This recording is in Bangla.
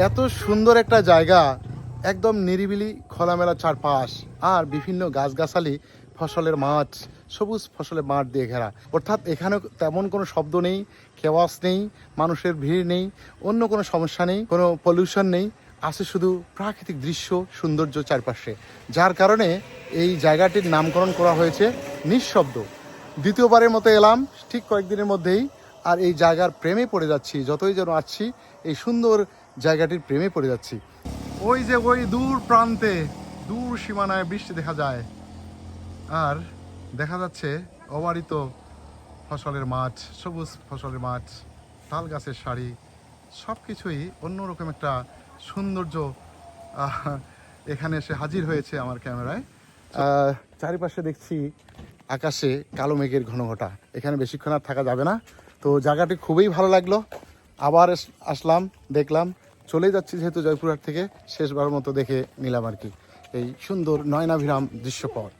এত সুন্দর একটা জায়গা, একদম নিরিবিলি খোলামেলা চারপাশ, আর বিভিন্ন গাছগাছালি, ফসলের মাঠ, সবুজ ফসলের মাঠ দিয়ে ঘেরা। অর্থাৎ এখানে তেমন কোনো শব্দ নেই, কেওয়াস নেই, মানুষের ভিড় নেই, অন্য কোনো সমস্যা নেই, কোনো পলিউশন নেই, আছে শুধু প্রাকৃতিক দৃশ্য, সৌন্দর্য চারপাশে। যার কারণে এই জায়গাটির নামকরণ করা হয়েছে নিঃশব্দ। দ্বিতীয়বারের মতো এলাম ঠিক কয়েকদিনের মধ্যেই, আর এই জায়গার প্রেমে পড়ে যাচ্ছি। যতই যেন আসছি এই সুন্দর জায়গাটির প্রেমে পড়ে যাচ্ছি। ওই যে ওই দূর প্রান্তে, দূর সীমানায় বৃষ্টি দেখা যায়, আর দেখা যাচ্ছে অবারিত ফসলের মাঠ, সবুজ ফসলের মাঠ, তাল গাছের সারি, সব কিছুই অন্যরকম একটা সৌন্দর্য এখানে এসে হাজির হয়েছে আমার ক্যামেরায়। চারিপাশে দেখছি আকাশে কালো মেঘের ঘনঘটা। এখানে বেশিক্ষণ আর থাকা যাবে না। তো জায়গাটি খুবই ভালো লাগলো। আবার আসলাম, দেখলাম, চলে যাচ্ছি যেহেতু জয়পুরহাট থেকে, শেষবার মতো দেখে নিলাম আর কি এই সুন্দর নয়নাভিরাম দৃশ্যপট।